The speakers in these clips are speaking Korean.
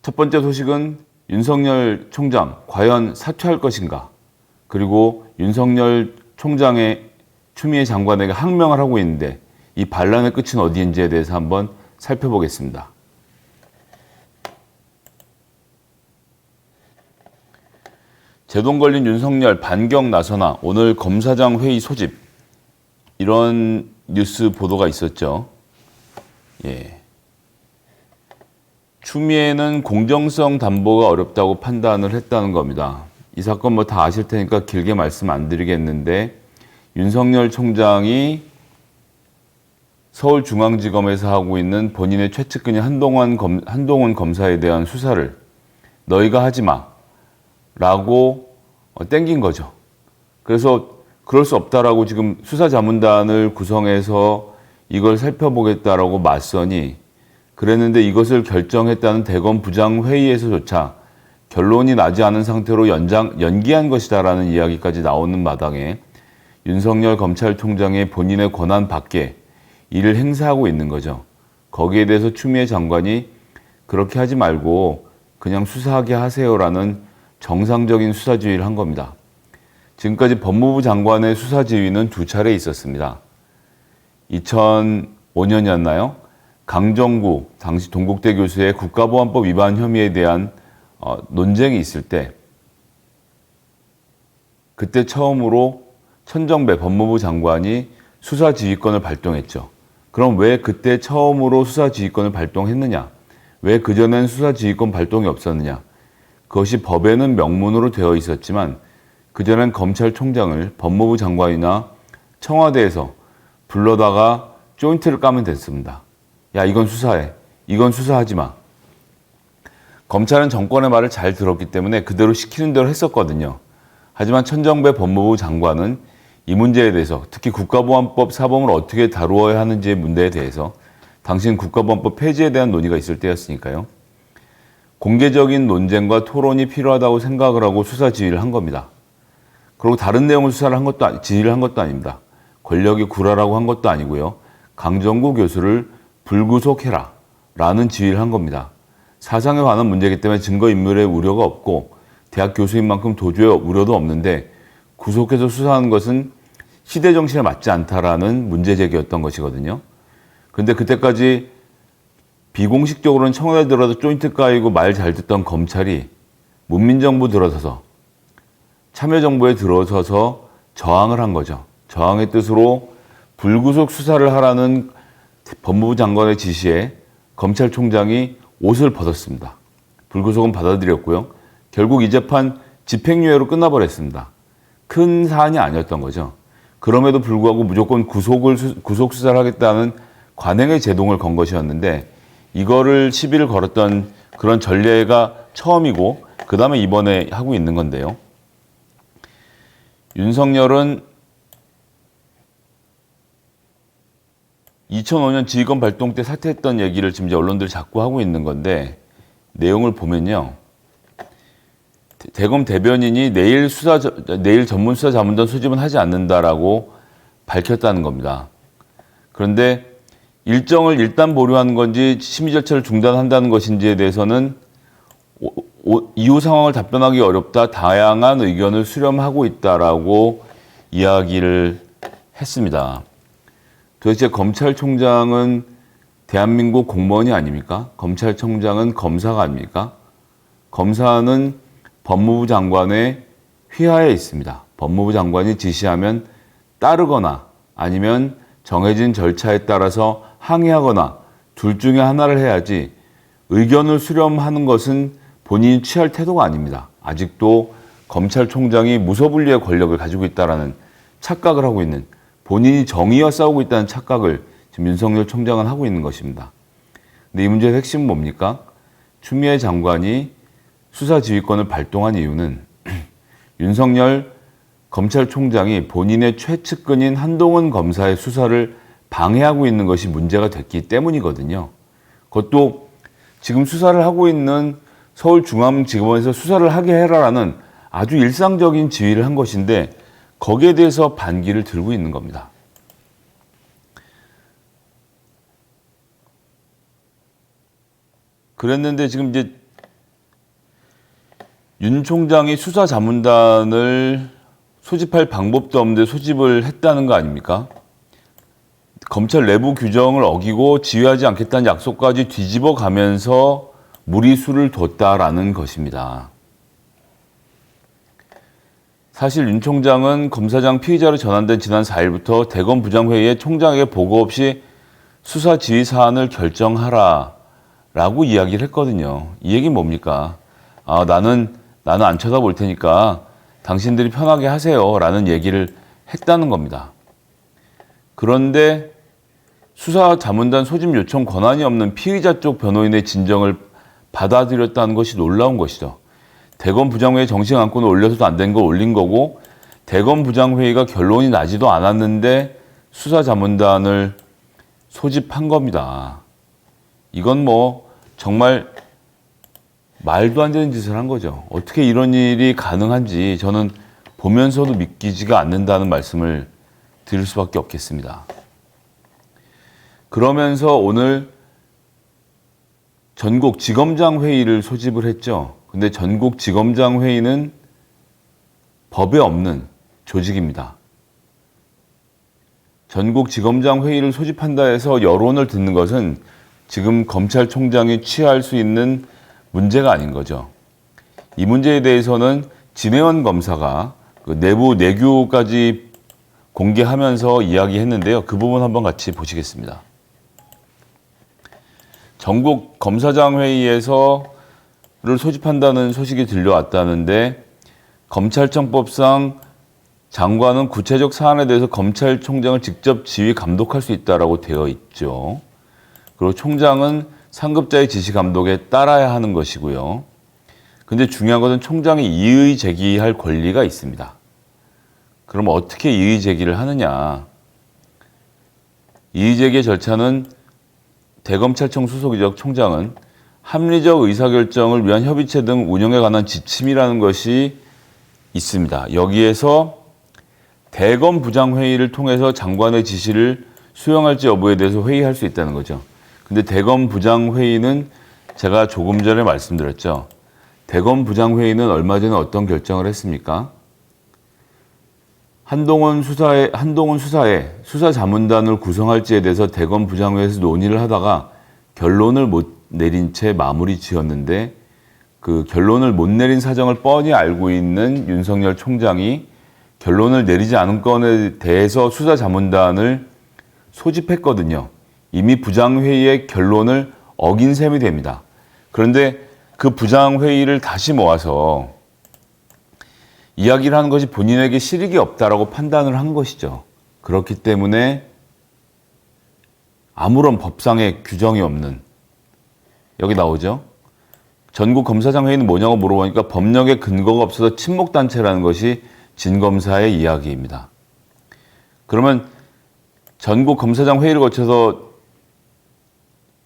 첫 번째 소식은 윤석열 총장 과연 사퇴할 것인가? 그리고 윤석열 총장의 추미애 장관에게 항명을 하고 있는데 이 반란의 끝은 어디인지에 대해서 한번 살펴보겠습니다. 제동 걸린 윤석열 반격 나서나 오늘 검사장 회의 소집, 이런 뉴스 보도가 있었죠. 예. 추미애는 공정성 담보가 어렵다고 판단을 했다는 겁니다. 이 사건 뭐 다 아실 테니까 길게 말씀 안 드리겠는데, 윤석열 총장이 서울중앙지검에서 하고 있는 본인의 최측근인 한동훈 검사에 대한 수사를 너희가 하지 마 라고 땡긴 거죠. 그래서 그럴 수 없다라고 지금 수사자문단을 구성해서 이걸 살펴보겠다라고 맞서니, 그랬는데 이것을 결정했다는 대검 부장회의에서조차 결론이 나지 않은 상태로 연기한 것이다라는 이야기까지 나오는 마당에 윤석열 검찰총장의 본인의 권한 밖에 이를 행사하고 있는 거죠. 거기에 대해서 추미애 장관이 그렇게 하지 말고 그냥 수사하게 하세요라는 정상적인 수사 지휘를 한 겁니다. 지금까지 법무부 장관의 수사 지휘는 2차례 있었습니다. 2005년이었나요? 강정구 당시 동국대 교수의 국가보안법 위반 혐의에 대한 논쟁이 있을 때, 그때 처음으로 천정배 법무부 장관이 수사 지휘권을 발동했죠. 그럼 왜 그때 처음으로 수사 지휘권을 발동했느냐? 왜 그전엔 수사 지휘권 발동이 없었느냐? 그것이 법에는 명문으로 되어 있었지만 그전엔 검찰총장을 법무부 장관이나 청와대에서 불러다가 조인트를 까면 됐습니다. 야, 이건 수사해. 이건 수사하지 마. 검찰은 정권의 말을 잘 들었기 때문에 그대로 시키는 대로 했었거든요. 하지만 천정배 법무부 장관은 이 문제에 대해서, 특히 국가보안법 사범을 어떻게 다루어야 하는지의 문제에 대해서, 당신 국가보안법 폐지에 대한 논의가 있을 때였으니까요. 공개적인 논쟁과 토론이 필요하다고 생각을 하고 수사 지휘를 한 겁니다. 그리고 다른 내용을 지휘를 한 것도 아닙니다. 권력이 구라라고 한 것도 아니고요. 강정구 교수를 불구속해라 라는 지휘를 한 겁니다. 사상에 관한 문제이기 때문에 증거인멸의 우려가 없고 대학 교수인 만큼 도주의 우려도 없는데, 구속해서 수사하는 것은 시대 정신에 맞지 않다라는 문제 제기였던 것이거든요. 그런데 그때까지 비공식적으로는 청와대 들어서 조인트 까이고 말 잘 듣던 검찰이 문민정부 들어서서, 참여정부에 들어서서 저항을 한 거죠. 저항의 뜻으로 불구속 수사를 하라는 법무부 장관의 지시에 검찰총장이 옷을 벗었습니다. 불구속은 받아들였고요. 결국 이 재판 집행유예로 끝나버렸습니다. 큰 사안이 아니었던 거죠. 그럼에도 불구하고 무조건 구속 수사를 하겠다는 관행의 제동을 건 것이었는데, 이거를 시비를 걸었던 그런 전례가 처음이고 그 다음에 이번에 하고 있는 건데요. 윤석열은 2005년 지휘권 발동 때 사퇴했던 얘기를 지금 이제 언론들이 자꾸 하고 있는 건데, 내용을 보면요. 대검 대변인이 내일 전문 수사 자문단 소집은 하지 않는다라고 밝혔다는 겁니다. 그런데 일정을 일단 보류하는 건지 심의 절차를 중단한다는 것인지에 대해서는 이후 상황을 답변하기 어렵다, 다양한 의견을 수렴하고 있다라고 이야기를 했습니다. 도대체 검찰총장은 대한민국 공무원이 아닙니까? 검찰총장은 검사가 아닙니까? 검사는 법무부 장관의 휘하에 있습니다. 법무부 장관이 지시하면 따르거나 아니면 정해진 절차에 따라서 항의하거나 둘 중에 하나를 해야지, 의견을 수렴하는 것은 본인이 취할 태도가 아닙니다. 아직도 검찰총장이 무소불위의 권력을 가지고 있다는 착각을 하고 있는, 본인이 정의와 싸우고 있다는 착각을 지금 윤석열 총장은 하고 있는 것입니다. 근데 이 문제의 핵심은 뭡니까? 추미애 장관이 수사 지휘권을 발동한 이유는 윤석열 검찰총장이 본인의 최측근인 한동훈 검사의 수사를 방해하고 있는 것이 문제가 됐기 때문이거든요. 그것도 지금 수사를 하고 있는 서울중앙지검에서 수사를 하게 해라라는 아주 일상적인 지휘를 한 것인데, 거기에 대해서 반기를 들고 있는 겁니다. 그랬는데 지금 이제 윤 총장이 수사자문단을 소집할 방법도 없는데 소집을 했다는 거 아닙니까? 검찰 내부 규정을 어기고 지휘하지 않겠다는 약속까지 뒤집어 가면서 무리수를 뒀다라는 것입니다. 사실 윤 총장은 검사장 피의자로 전환된 지난 4일부터 대검 부장회의에 총장에게 보고 없이 수사 지휘 사안을 결정하라라고 이야기를 했거든요. 이 얘기는 뭡니까? 나는 안 쳐다볼 테니까 당신들이 편하게 하세요라는 얘기를 했다는 겁니다. 그런데 수사자문단 소집 요청 권한이 없는 피의자 쪽 변호인의 진정을 받아들였다는 것이 놀라운 것이죠. 대검 부장회의 정식 안건을 올려서도 안 된 걸 올린 거고, 대검 부장회의가 결론이 나지도 않았는데 수사자문단을 소집한 겁니다. 이건 뭐 정말 말도 안 되는 짓을 한 거죠. 어떻게 이런 일이 가능한지 저는 보면서도 믿기지가 않는다는 말씀을 드릴 수밖에 없겠습니다. 그러면서 오늘 전국지검장 회의를 소집을 했죠. 근데 전국지검장 회의는 법에 없는 조직입니다. 전국지검장 회의를 소집한다 해서 여론을 듣는 것은 지금 검찰총장이 취할 수 있는 문제가 아닌 거죠. 이 문제에 대해서는 진혜원 검사가 그 내부 내규까지 공개하면서 이야기했는데요. 그 부분 한번 같이 보시겠습니다. 전국 검사장 회의에서를 소집한다는 소식이 들려왔다는데, 검찰청법상 장관은 구체적 사안에 대해서 검찰총장을 직접 지휘 감독할 수 있다라고 되어 있죠. 그리고 총장은 상급자의 지시 감독에 따라야 하는 것이고요. 근데 중요한 것은 총장이 이의 제기할 권리가 있습니다. 그럼 어떻게 이의 제기를 하느냐? 이의 제기의 절차는 대검찰청 수석이적 총장은 합리적 의사결정을 위한 협의체 등 운영에 관한 지침이라는 것이 있습니다. 여기에서 대검 부장회의를 통해서 장관의 지시를 수용할지 여부에 대해서 회의할 수 있다는 거죠. 근데 대검 부장회의는 제가 조금 전에 말씀드렸죠. 대검 부장회의는 얼마 전에 어떤 결정을 했습니까? 한동훈 수사에 수사자문단을 구성할지에 대해서 대검 부장회의에서 논의를 하다가 결론을 못 내린 채 마무리 지었는데, 그 결론을 못 내린 사정을 뻔히 알고 있는 윤석열 총장이 결론을 내리지 않은 건에 대해서 수사자문단을 소집했거든요. 이미 부장회의의 결론을 어긴 셈이 됩니다. 그런데 그 부장회의를 다시 모아서 이야기를 하는 것이 본인에게 실익이 없다라고 판단을 한 것이죠. 그렇기 때문에 아무런 법상의 규정이 없는, 여기 나오죠. 전국 검사장 회의는 뭐냐고 물어보니까 법령에 근거가 없어서 친목단체라는 것이 진 검사의 이야기입니다. 그러면 전국 검사장 회의를 거쳐서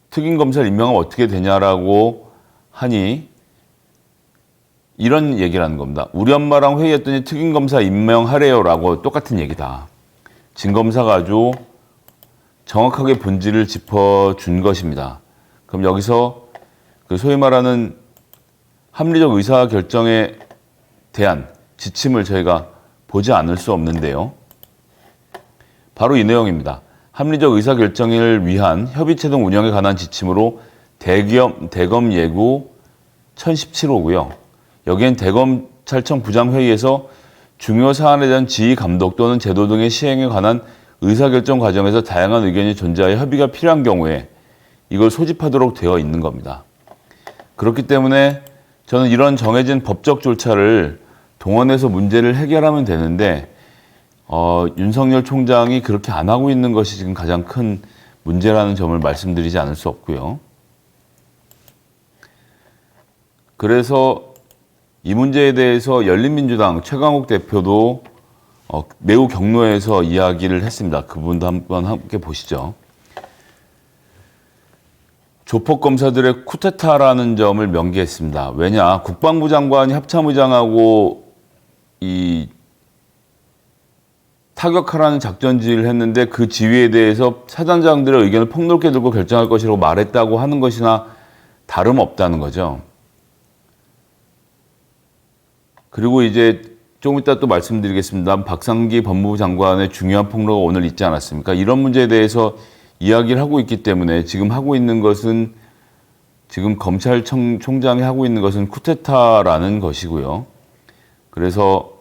특임검사를 임명하면 어떻게 되냐라고 하니 이런 얘기를 하는 겁니다. 우리 엄마랑 회의했더니 특임검사 임명하래요라고 똑같은 얘기다. 진 검사가 아주 정확하게 본질을 짚어준 것입니다. 그럼 여기서 그 소위 말하는 합리적 의사결정에 대한 지침을 저희가 보지 않을 수 없는데요. 바로 이 내용입니다. 합리적 의사결정을 위한 협의체 등 운영에 관한 지침으로 대검 예구 1017호고요. 여기엔 대검찰청 부장회의에서 중요 사안에 대한 지휘 감독 또는 제도 등의 시행에 관한 의사결정 과정에서 다양한 의견이 존재하여 협의가 필요한 경우에 이걸 소집하도록 되어 있는 겁니다. 그렇기 때문에 저는 이런 정해진 법적 절차를 동원해서 문제를 해결하면 되는데, 윤석열 총장이 그렇게 안 하고 있는 것이 지금 가장 큰 문제라는 점을 말씀드리지 않을 수 없고요. 그래서 이 문제에 대해서 열린민주당 최강욱 대표도 매우 격노해서 이야기를 했습니다. 그분도 한번 함께 보시죠. 조폭 검사들의 쿠데타라는 점을 명기했습니다. 왜냐, 국방부 장관이 합참의장하고 이 타격하라는 작전 지휘를 했는데 그 지휘에 대해서 사단장들의 의견을 폭넓게 들고 결정할 것이라고 말했다고 하는 것이나 다름없다는 거죠. 그리고 이제 좀 이따 또 말씀드리겠습니다. 박상기 법무부 장관의 중요한 폭로가 오늘 있지 않았습니까? 이런 문제에 대해서 이야기를 하고 있기 때문에 지금 하고 있는 것은 지금 검찰총장이 하고 있는 것은 쿠데타라는 것이고요. 그래서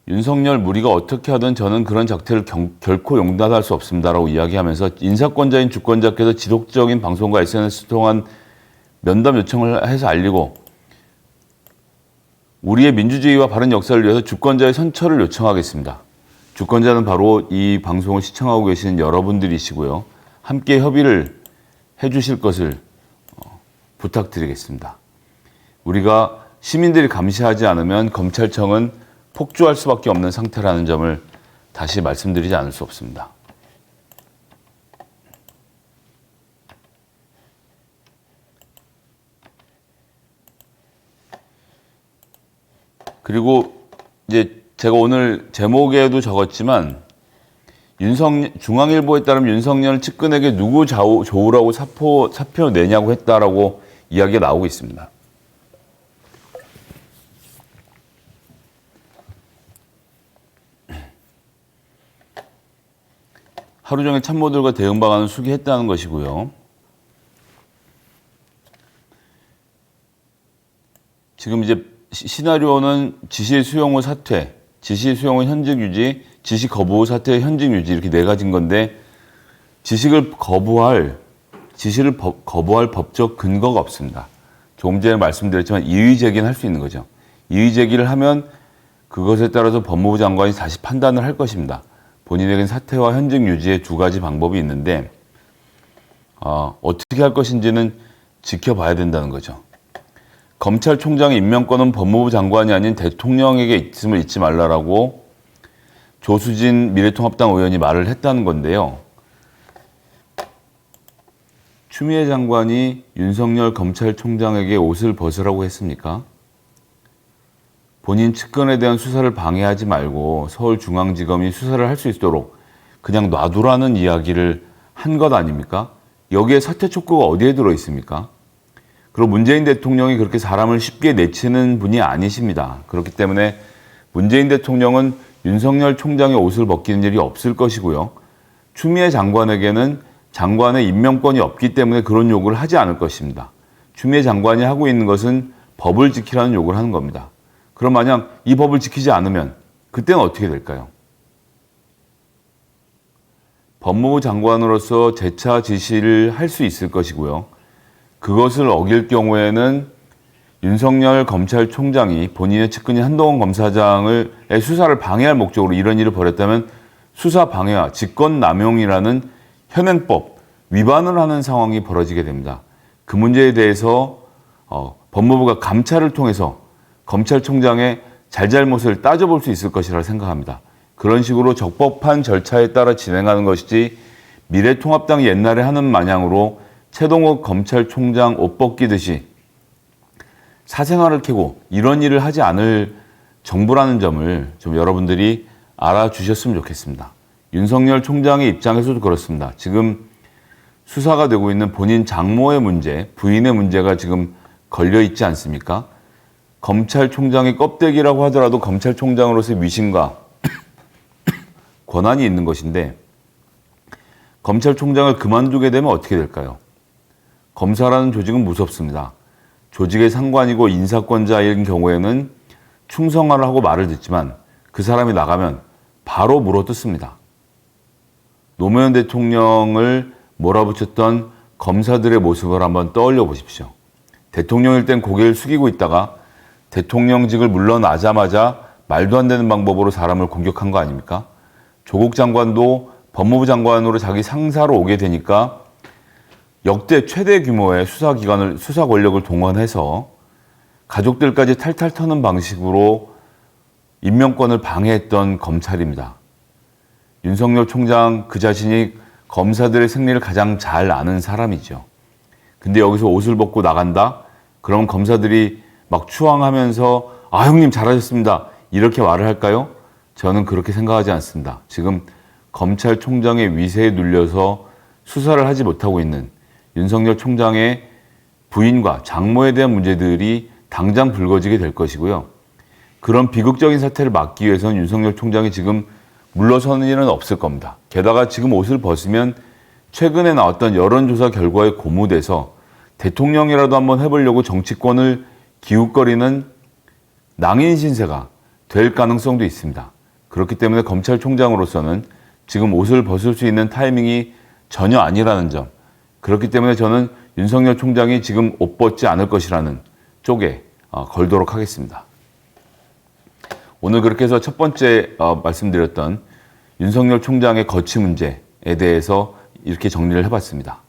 윤석열 무리가 어떻게 하든 저는 그런 작태를 결코 용납할 수 없습니다라고 이야기하면서 인사권자인 주권자께서 지속적인 방송과 SNS 통한 면담 요청을 해서 알리고 우리의 민주주의와 바른 역사를 위해서 주권자의 선처를 요청하겠습니다. 주권자는 바로 이 방송을 시청하고 계시는 여러분들이시고요. 함께 협의를 해주실 것을 부탁드리겠습니다. 우리가 시민들이 감시하지 않으면 검찰청은 폭주할 수밖에 없는 상태라는 점을 다시 말씀드리지 않을 수 없습니다. 그리고 이제 제가 오늘 제목에도 적었지만 중앙일보에 따르면 윤석열 측근에게 누구 조우라고 사표 내냐고 했다라고 이야기가 나오고 있습니다. 하루 종일 참모들과 대응방안을 수기했다는 것이고요. 지금 이제 시나리오는 지시 수용 후 사퇴, 지시 수용 후 현직 유지, 지시 거부 후 사퇴, 현직 유지 이렇게 네 가지인 건데 지시를 거부할 법적 근거가 없습니다. 조금 전에 말씀드렸지만 이의 제기는 할 수 있는 거죠. 이의 제기를 하면 그것에 따라서 법무부 장관이 다시 판단을 할 것입니다. 본인에겐 사퇴와 현직 유지의 두 가지 방법이 있는데 어떻게 할 것인지는 지켜봐야 된다는 거죠. 검찰총장의 임명권은 법무부 장관이 아닌 대통령에게 있음을 잊지 말라라고 조수진 미래통합당 의원이 말을 했다는 건데요. 추미애 장관이 윤석열 검찰총장에게 옷을 벗으라고 했습니까? 본인 측근에 대한 수사를 방해하지 말고 서울중앙지검이 수사를 할 수 있도록 그냥 놔두라는 이야기를 한 것 아닙니까? 여기에 사퇴 촉구가 어디에 들어 있습니까? 그리고 문재인 대통령이 그렇게 사람을 쉽게 내치는 분이 아니십니다. 그렇기 때문에 문재인 대통령은 윤석열 총장의 옷을 벗기는 일이 없을 것이고요. 추미애 장관에게는 장관의 임명권이 없기 때문에 그런 요구를 하지 않을 것입니다. 추미애 장관이 하고 있는 것은 법을 지키라는 요구를 하는 겁니다. 그럼 만약 이 법을 지키지 않으면 그때는 어떻게 될까요? 법무부 장관으로서 재차 지시를 할 수 있을 것이고요. 그것을 어길 경우에는 윤석열 검찰총장이 본인의 측근인 한동훈 검사장의 수사를 방해할 목적으로 이런 일을 벌였다면 수사 방해와 직권남용이라는 현행법 위반을 하는 상황이 벌어지게 됩니다. 그 문제에 대해서 법무부가 감찰을 통해서 검찰총장의 잘잘못을 따져볼 수 있을 것이라 생각합니다. 그런 식으로 적법한 절차에 따라 진행하는 것이지 미래통합당이 옛날에 하는 마냥으로 최동욱 검찰총장 옷 벗기듯이 사생활을 캐고 이런 일을 하지 않을 정부라는 점을 좀 여러분들이 알아주셨으면 좋겠습니다. 윤석열 총장의 입장에서도 그렇습니다. 지금 수사가 되고 있는 본인 장모의 문제, 부인의 문제가 지금 걸려 있지 않습니까? 검찰총장의 껍데기라고 하더라도 검찰총장으로서의 위신과 권한이 있는 것인데 검찰총장을 그만두게 되면 어떻게 될까요? 검사라는 조직은 무섭습니다. 조직의 상관이고 인사권자인 경우에는 충성을 하고 말을 듣지만 그 사람이 나가면 바로 물어뜯습니다. 노무현 대통령을 몰아붙였던 검사들의 모습을 한번 떠올려 보십시오. 대통령일 땐 고개를 숙이고 있다가 대통령직을 물러나자마자 말도 안 되는 방법으로 사람을 공격한 거 아닙니까? 조국 장관도 법무부 장관으로 자기 상사로 오게 되니까 역대 최대 규모의 수사 권력을 동원해서 가족들까지 탈탈 터는 방식으로 임명권을 방해했던 검찰입니다. 윤석열 총장 그 자신이 검사들의 생리를 가장 잘 아는 사람이죠. 근데 여기서 옷을 벗고 나간다? 그럼 검사들이 막 추앙하면서 형님 잘하셨습니다. 이렇게 말을 할까요? 저는 그렇게 생각하지 않습니다. 지금 검찰총장의 위세에 눌려서 수사를 하지 못하고 있는 윤석열 총장의 부인과 장모에 대한 문제들이 당장 불거지게 될 것이고요. 그런 비극적인 사태를 막기 위해서는 윤석열 총장이 지금 물러서는 일은 없을 겁니다. 게다가 지금 옷을 벗으면 최근에 나왔던 여론조사 결과에 고무돼서 대통령이라도 한번 해보려고 정치권을 기웃거리는 낭인 신세가 될 가능성도 있습니다. 그렇기 때문에 검찰총장으로서는 지금 옷을 벗을 수 있는 타이밍이 전혀 아니라는 점, 그렇기 때문에 저는 윤석열 총장이 지금 옷 벗지 않을 것이라는 쪽에 걸도록 하겠습니다. 오늘 그렇게 해서 첫 번째 말씀드렸던 윤석열 총장의 거취 문제에 대해서 이렇게 정리를 해봤습니다.